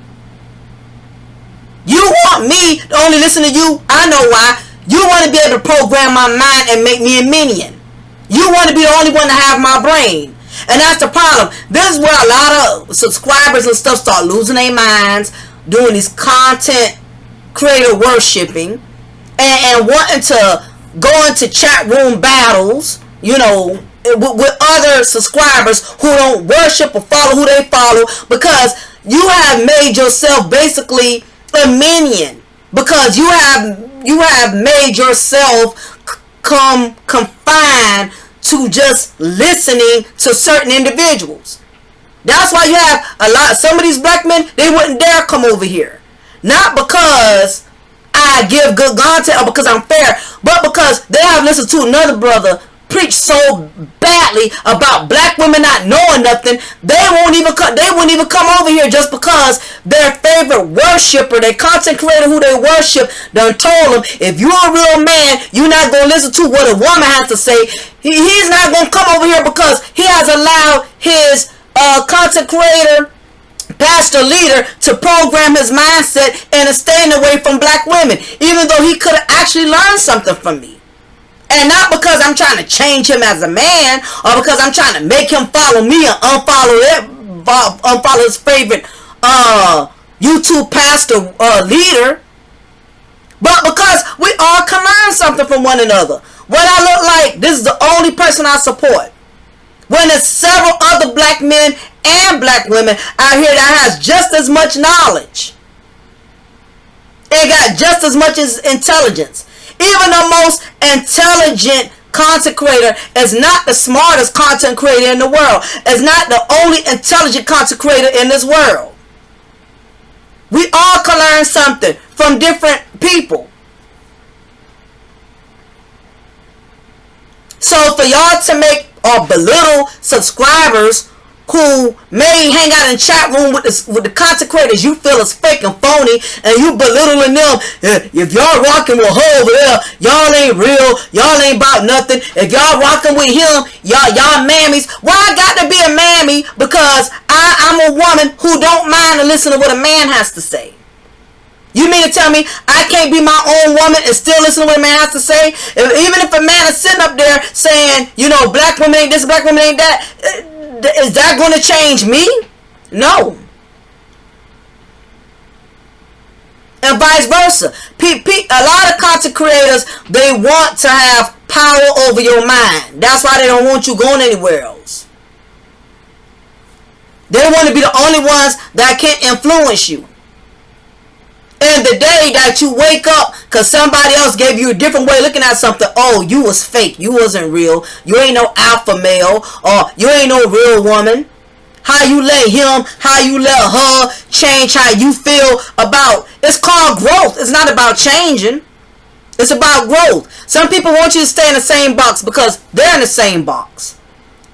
You want me to only listen to you? I know why. You want to be able to program my mind and make me a minion. You want to be the only one to have my brain. And that's the problem. This is where a lot of subscribers and stuff start losing their minds, doing these content creator worshipping, and wanting to go into chat room battles, you know, with other subscribers who don't worship or follow who they follow, because you have made yourself basically a minion, because you have made yourself confined to just listening to certain individuals. That's why you have some of these black men, they wouldn't dare come over here. Not because I give good content or because I'm fair, but because they have listened to another brother preach so badly about black women not knowing nothing. They wouldn't even come over here just because their favorite worshiper, their content creator who they worship, done told them, if you're a real man, you're not going to listen to what a woman has to say. He's not going to come over here because he has allowed his content creator, pastor, leader to program his mindset and is staying away from black women, even though he could have actually learned something from me. And not because I'm trying to change him as a man, or because I'm trying to make him follow me and unfollow his favorite YouTube pastor leader, but because we all can learn something from one another. What I look like, this is the only person I support. When there's several other black men and black women out here that has just as much knowledge, it got just as much as intelligence. Even the most intelligent content creator is not the smartest content creator in the world. Is not the only intelligent content creator in this world. We all can learn something from different people. So for y'all to make or belittle subscribers who may hang out in chat room with the content creators you feel is fake and phony, and you belittling them, if y'all rocking with her over there, y'all ain't real, y'all ain't about nothing. If y'all rocking with him, y'all mammies. Why I got to be a mammy? Because I'm a woman who don't mind to listen to what a man has to say. You mean to tell me I can't be my own woman and still listen to what a man has to say? Even if a man is sitting up there saying, you know, black women ain't this, black women ain't that, is that going to change me? No. And vice versa. A lot of content creators, they want to have power over your mind. That's why they don't want you going anywhere else. They want to be the only ones that can influence you. And the day that you wake up because somebody else gave you a different way of looking at something, oh, you was fake, you wasn't real, you ain't no alpha male, or you ain't no real woman. How you let him, how you let her change how you feel about, it's called growth. It's not about changing. It's about growth. Some people want you to stay in the same box because they're in the same box.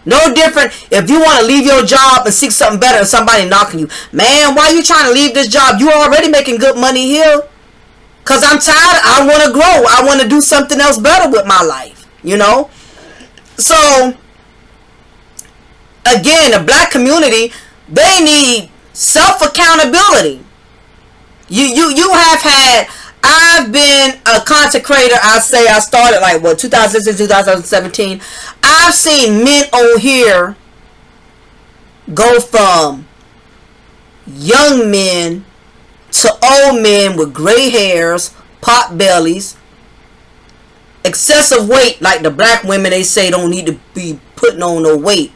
No different if you want to leave your job and seek something better and somebody knocking you. Man, why are you trying to leave this job? You already making good money here. Because I'm tired. I want to grow. I want to do something else better with my life. You know? So, again, the black community, they need self-accountability. You have had... I've been a content creator. I started like 2016, 2017. I've seen men on here go from young men to old men with gray hairs, pot bellies, excessive weight, like the black women they say don't need to be putting on no weight.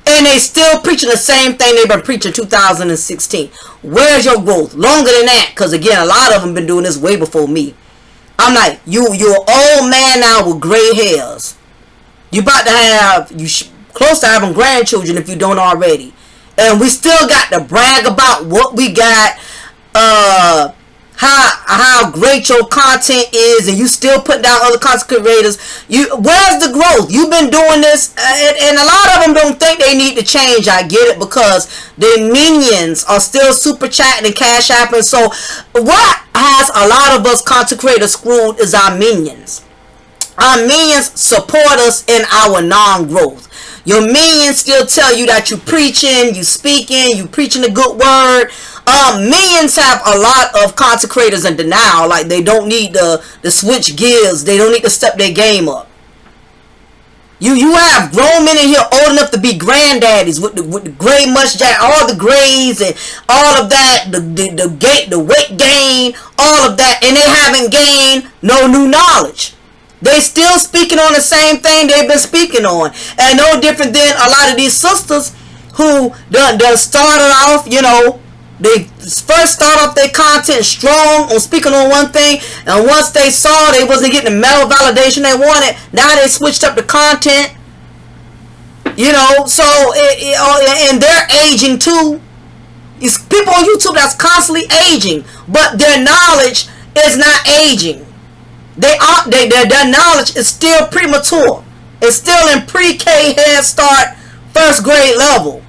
And they still preaching the same thing they've been preaching 2016. Where's your growth? Longer than that. Because again, a lot of them been doing this way before me. I'm like, you're an old man now with gray hairs. You about to have, close to having grandchildren if you don't already. And we still got to brag about what we got. How great your content is, and you still putting down other content creators. Where's the growth? You've been doing this, and a lot of them don't think they need to change. I get it, because their minions are still super chatting and cash apping. So what has a lot of us content creators screwed is our minions. Our minions support us in our non-growth. Your minions still tell you that you preaching, you speaking, you preaching a good word. Millions have a lot of content creators in denial, like they don't need to switch gears, they don't need to step their game up. You have grown men in here old enough to be granddaddies with the gray mustache, all the grays and all of that, the weight gain, all of that, and they haven't gained no new knowledge. They still speaking on the same thing they've been speaking on, and no different than a lot of these sisters who done started off, you know, they first start off their content strong on speaking on one thing, and once they saw they wasn't getting the mental validation they wanted, now they switched up the content, you know. So and they're aging too. It's people on YouTube that's constantly aging, but their knowledge is not aging. Their knowledge is still premature. It's still in pre-K, head start, first grade level.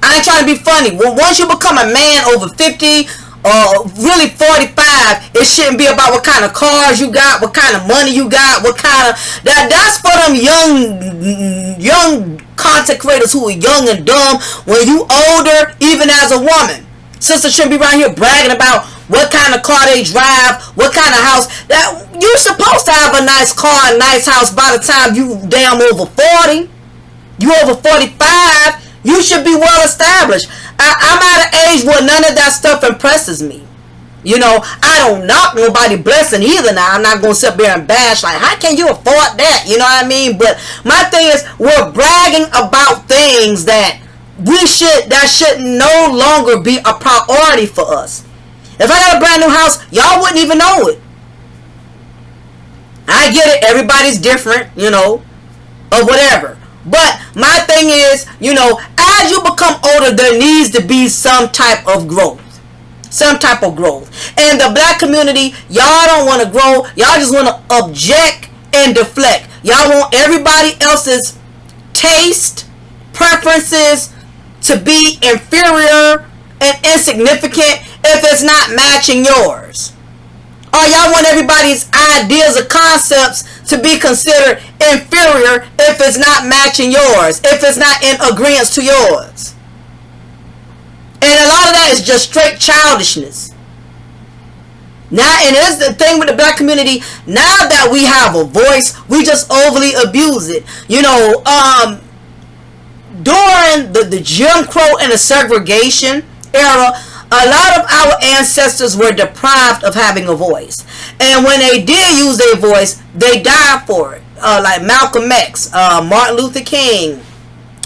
I ain't trying to be funny. Well, once you become a man over 50 or really 45, it shouldn't be about what kind of cars you got, what kind of money you got, what kind of that's for them young content creators who are young and dumb. When you older, even as a woman, sisters shouldn't be around here bragging about what kind of car they drive, what kind of house. That you're supposed to have a nice car, a nice house by the time you damn over 40. You over 45. You should be well established. I'm at an age where none of that stuff impresses me. You know, I don't knock nobody blessing either now. I'm not going to sit there and bash like, how can you afford that? You know what I mean? But my thing is, we're bragging about things that should no longer be a priority for us. If I got a brand new house, y'all wouldn't even know it. I get it. Everybody's different, you know, or whatever. But my thing is, you know, as you become older, there needs to be some type of growth. Some type of growth. And the black community, y'all don't want to grow. Y'all just want to object and deflect. Y'all want everybody else's taste, preferences to be inferior and insignificant if it's not matching yours. Or y'all want everybody's ideas or concepts to be considered inferior if it's not matching yours, if it's not in agreement to yours. And a lot of that is just straight childishness. Now, and it's the thing with the black community, now that we have a voice, we just overly abuse it. You know, during the Jim Crow and the segregation era, a lot of our ancestors were deprived of having a voice. And when they did use their voice, they died for it. Like Malcolm X, Martin Luther King.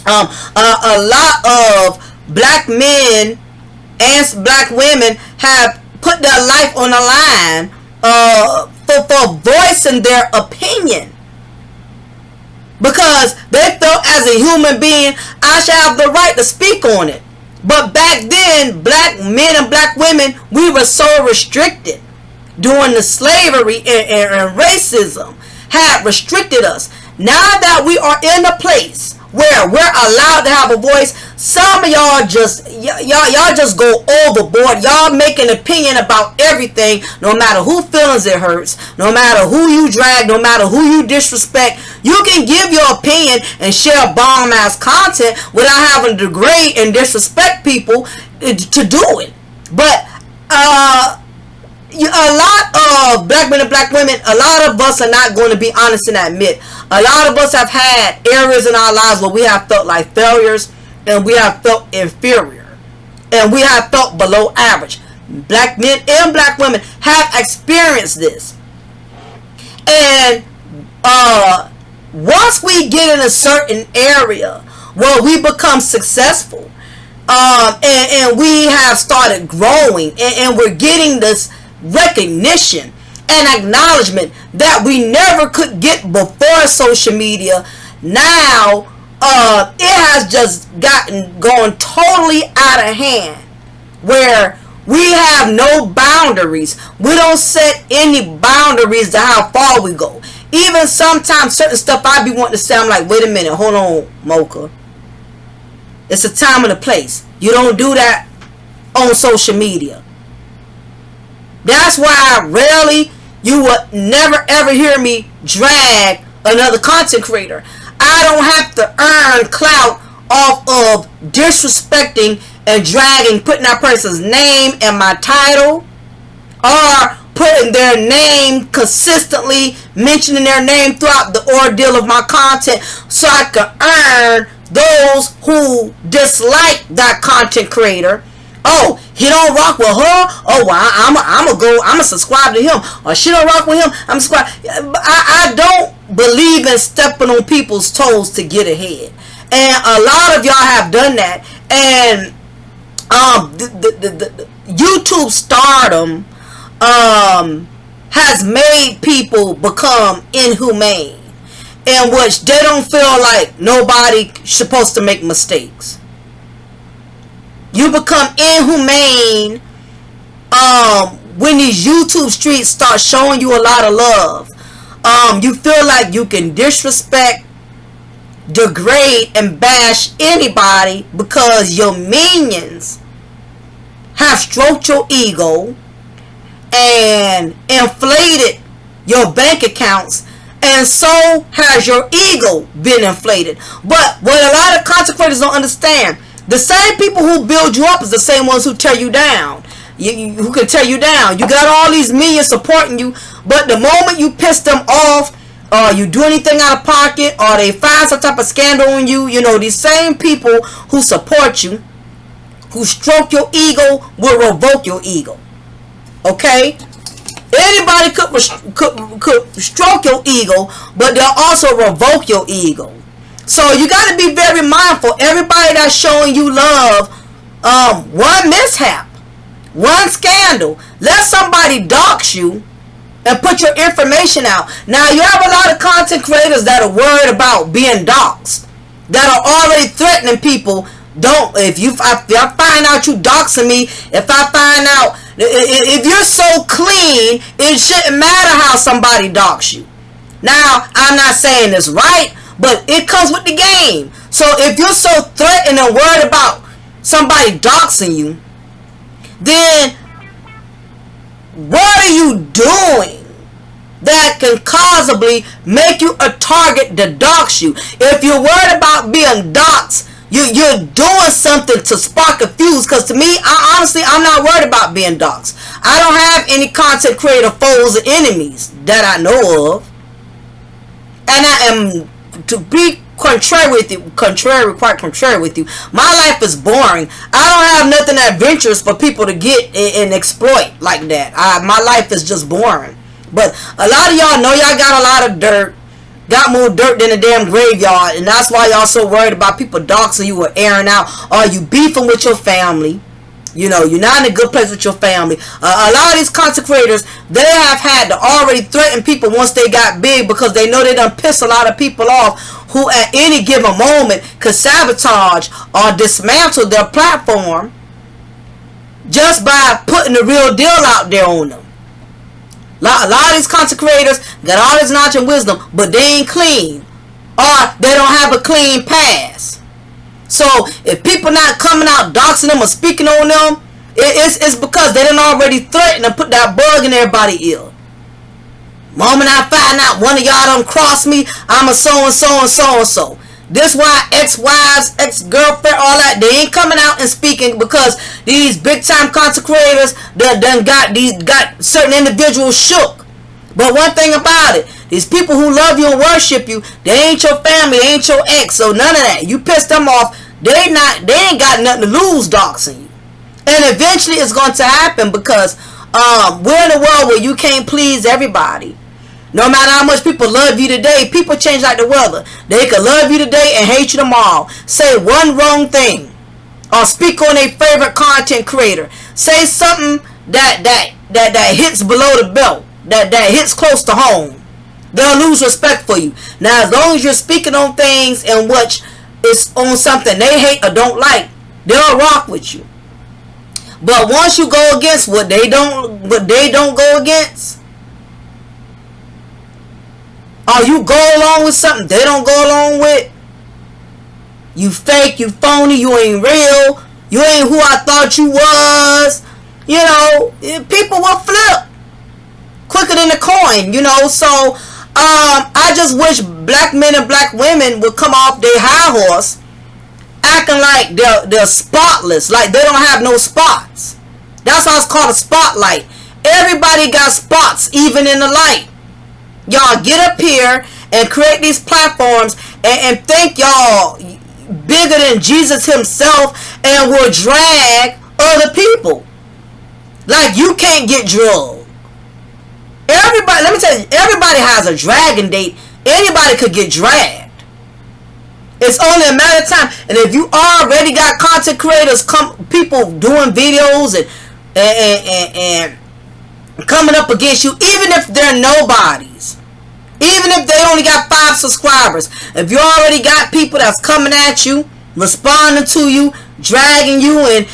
A lot of black men and black women have put their life on the line for voicing their opinion. Because they felt as a human being, I should have the right to speak on it. But back then, black men and black women, we were so restricted. During the slavery and racism had restricted us. Now that we are in a place where we're allowed to have a voice, some of y'all just go overboard. Y'all make an opinion about everything, no matter who feelings it hurts, no matter who you drag, no matter who you disrespect. You can give your opinion and share bomb ass content without having to degrade and disrespect people to do it. But a lot of black men and black women, a lot of us are not going to be honest and admit. A lot of us have had areas in our lives where we have felt like failures, and we have felt inferior, and we have felt below average. Black men and black women have experienced this. And once we get in a certain area where we become successful, and we have started growing, and we're getting this recognition and acknowledgement that we never could get before social media, now it has just gone totally out of hand, where we have no boundaries. We don't set any boundaries to how far we go. Even sometimes certain stuff I be wanting to say, I'm like, wait a minute, hold on, Mocha. It's a time and a place. You don't do that on social media. That's why rarely you would never ever hear me drag another content creator. I don't have to earn clout off of disrespecting and dragging, putting that person's name in my title, or putting their name consistently, mentioning their name throughout the ordeal of my content, so I can earn those who dislike that content creator. Oh, he don't rock with her. Oh, well, I'm a subscribe to him. Or she don't rock with him. I'm subscribe. I don't believe in stepping on people's toes to get ahead. And a lot of y'all have done that. And the YouTube stardom has made people become inhumane, in which they don't feel like nobody supposed to make mistakes. You become inhumane when these YouTube streets start showing you a lot of love. You feel like you can disrespect, degrade, and bash anybody because your minions have stroked your ego and inflated your bank accounts, and so has your ego been inflated. But what a lot of content creators don't understand, the same people who build you up is the same ones who tear you down. Who can tear you down. You got all these millions supporting you, but the moment you piss them off, or you do anything out of pocket, or they find some type of scandal on you, you know, these same people who support you, who stroke your ego, will revoke your ego. Okay? Anybody could stroke your ego, but they'll also revoke your ego. So you got to be very mindful. Everybody that's showing you love, one mishap, one scandal, let somebody dox you and put your information out. Now you have a lot of content creators that are worried about being doxed, that are already threatening people. If I find out you doxing me, if I find out, if you're so clean, it shouldn't matter how somebody dox you. Now I'm not saying it's right, but it comes with the game. So if you're so threatened and worried about somebody doxing you, then what are you doing that can causably make you a target to dox you? If you're worried about being doxed, you're doing something to spark a fuse. Because to me, I'm not worried about being doxed. I don't have any content creator foes or enemies that I know of. And I am, to be quite contrary with you, my life is boring. I don't have nothing adventurous for people to get and exploit like that. My life is just boring. But a lot of y'all know y'all got a lot of dirt, got more dirt than a damn graveyard, and that's why y'all so worried about people doxing you or airing out, or you beefing with your family. You know, you're not in a good place with your family. A lot of these content creators, they have had to already threaten people once they got big, because they know they done piss a lot of people off who at any given moment could sabotage or dismantle their platform just by putting the real deal out there on them. A lot of these content creators got all this knowledge and wisdom, but they ain't clean, or they don't have a clean past. So if people not coming out doxing them or speaking on them, it's because they done already threatened and put that bug in everybody's ear. Moment I find out one of y'all done cross me, I'm a so and so and so and so. This why ex-wives, ex-girlfriend, all that, they ain't coming out and speaking, because these big time content creators that done got certain individuals shook. But one thing about it, these people who love you and worship you, they ain't your family, they ain't your ex, so none of that. You piss them off, they ain't got nothing to lose doxing you. And eventually it's going to happen, because we're in a world where you can't please everybody. No matter how much people love you today, people change like the weather. They could love you today and hate you tomorrow. Say one wrong thing, or speak on a favorite content creator. Say something that hits below the belt, that hits close to home. They'll lose respect for you. Now, as long as you're speaking on things in which it's on something they hate or don't like, they'll rock with you. But once you go against what they don't go against, or you go along with something they don't go along with, you fake, you phony, you ain't real, you ain't who I thought you was, you know, people will flip quicker than a coin, you know. So I just wish black men and black women would come off their high horse acting like they're spotless, like they don't have no spots. That's why it's called a spotlight. Everybody got spots, even in the light. Y'all get up here and create these platforms and think y'all bigger than Jesus himself and will drag other people. Like you can't get drugged. Everybody, let me tell you, everybody has a dragging date. Anybody could get dragged. It's only a matter of time. And if you already got content creators, people doing videos and coming up against you, even if they're nobodies, even if they only got 5 subscribers, if you already got people that's coming at you, responding to you, dragging you, and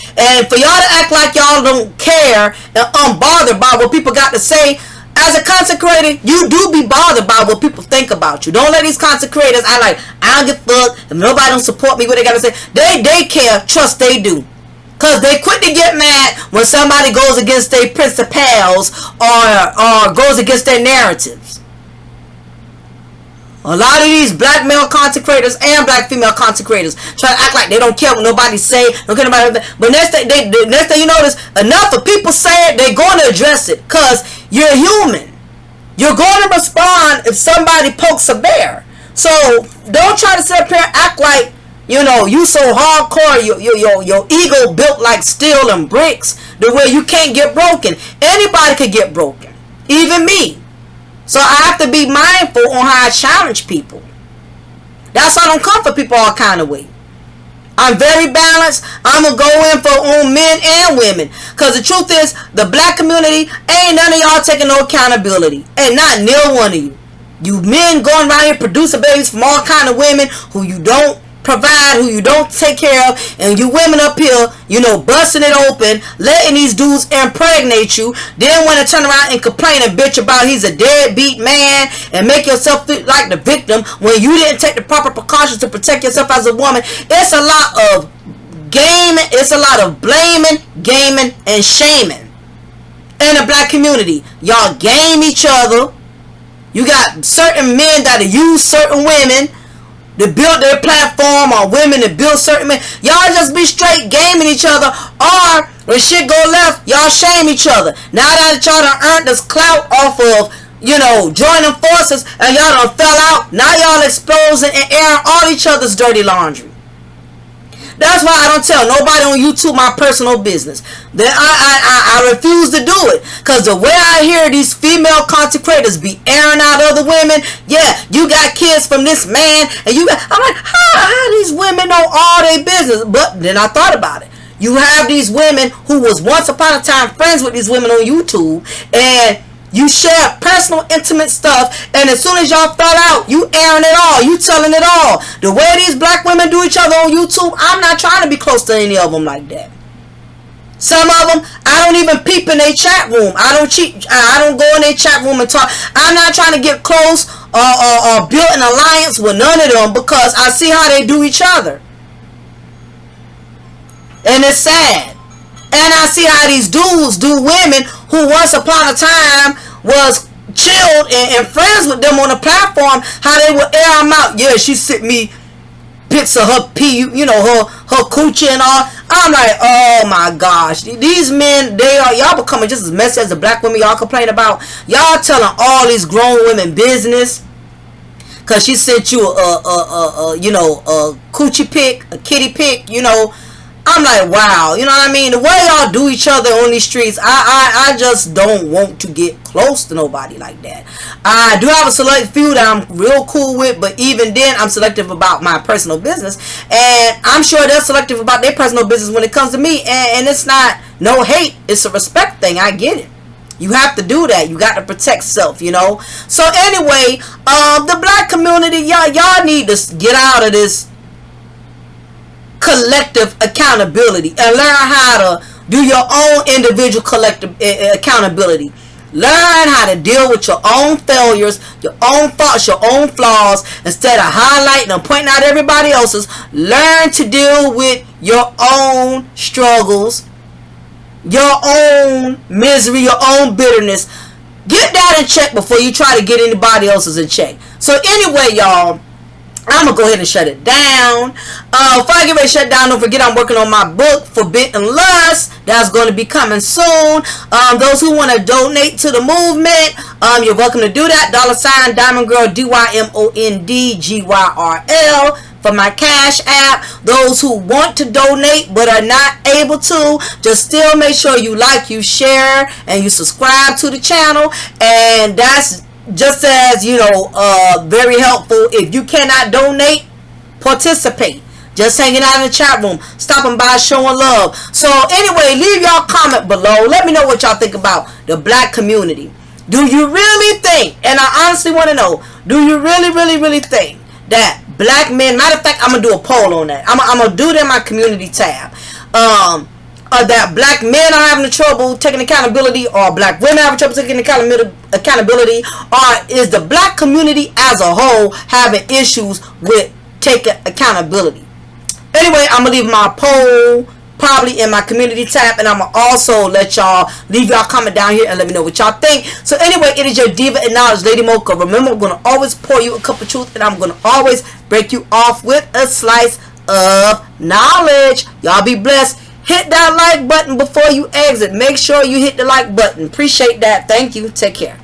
for y'all to act like y'all don't care and unbothered by what people got to say, as a content creator, you do be bothered by what people think about you. Don't let these content creators act like, I don't give a fuck, if nobody don't support me, what they got to say. They care, trust they do. Because they quick to get mad when somebody goes against their principles or goes against their narratives. A lot of these black male content creators and black female content creators try to act like they don't care what nobody say, don't care about anything. But next thing you notice, enough of people say it, they're going to address it. Because you're human. You're going to respond if somebody pokes a bear. So don't try to sit up here and act like, you know, you so hardcore, your ego built like steel and bricks, the way you can't get broken. Anybody could get broken. Even me. So I have to be mindful on how I challenge people. That's why I don't come for people all kind of way. I'm very balanced. I'm going to go in for on men and women. Because the truth is, the black community, ain't none of y'all taking no accountability. And not near one of you. You men going around here producing babies from all kind of women who you don't provide, who you don't take care of, and you women up here, you know, busting it open, letting these dudes impregnate you, then want to turn around and complain and bitch about he's a deadbeat man and make yourself feel like the victim when you didn't take the proper precautions to protect yourself as a woman. It's a lot of gaming, it's a lot of blaming, gaming, and shaming in the black community. Y'all game each other. You got certain men that use certain women to build their platform, or women to build certain men. Y'all just be straight gaming each other, or when shit go left, y'all shame each other. Now that y'all done earned this clout off of, you know, joining forces, and y'all done fell out, now y'all exposing and airing all each other's dirty laundry. That's why I don't tell nobody on YouTube my personal business. That I refuse to do it. Because the way I hear these female content creators be airing out other women, yeah, you got kids from this man, and you got, I'm like, how these women know all their business? But then I thought about it. You have these women who was once upon a time friends with these women on YouTube, and you share personal, intimate stuff, and as soon as y'all fell out, you airing it all. You telling it all. The way these black women do each other on YouTube, I'm not trying to be close to any of them like that. Some of them, I don't even peep in their chat room. I don't go in their chat room and talk. I'm not trying to get close or build an alliance with none of them, because I see how they do each other. And it's sad. And I see how these dudes do women who once upon a time was chilled and friends with them on the platform, how they would air them out. Yeah, she sent me pics of her pee, you know, her coochie and all. I'm like, oh my gosh. These men, y'all becoming just as messy as the black women y'all complain about. Y'all telling all these grown women business because she sent you a coochie pic, a kitty pic, you know. I'm like, wow, you know what I mean? The way y'all do each other on these streets, I just don't want to get close to nobody like that. I do have a select few that I'm real cool with, but even then, I'm selective about my personal business. And I'm sure they're selective about their personal business when it comes to me. And it's not no hate, it's a respect thing. I get it. You have to do that. You got to protect self, you know. So anyway, the black community, y'all need to get out of this collective accountability and learn how to do your own individual collective accountability. Learn how to deal with your own failures, your own faults, your own flaws, instead of highlighting and pointing out everybody else's. Learn to deal with your own struggles, your own misery, your own bitterness. Get that in check before you try to get anybody else's in check. So anyway, y'all, I'm going to go ahead and shut it down. Before I get ready to shut down, don't forget I'm working on my book, Forbidden Lust. That's going to be coming soon. Those who want to donate to the movement, you're welcome to do that. $ DymondGyrl, DymondGyrl, for my Cash App. Those who want to donate but are not able to, just still make sure you like, you share, and you subscribe to the channel. And that's just as, you know, very helpful. If you cannot donate, participate. Just hanging out in the chat room, stopping by, showing love. So anyway, leave y'all comment below. Let me know what y'all think about the black community. Do you really think, and I honestly want to know, do you really think that black men, matter of fact, I'm going to do a poll on that. I'm going to do it in my community tab. That black men are having trouble taking accountability, or black women having trouble taking accountability, or is the black community as a whole having issues with taking accountability? Anyway, I'm going to leave my poll probably in my community tab, and I'm going to also let y'all leave y'all comment down here and let me know what y'all think. So anyway, it is your diva and knowledge, Lady Mocha. Remember, I'm going to always pour you a cup of truth, and I'm going to always break you off with a slice of knowledge. Y'all be blessed. Hit that like button before you exit. Make sure you hit the like button. Appreciate that. Thank you. Take care.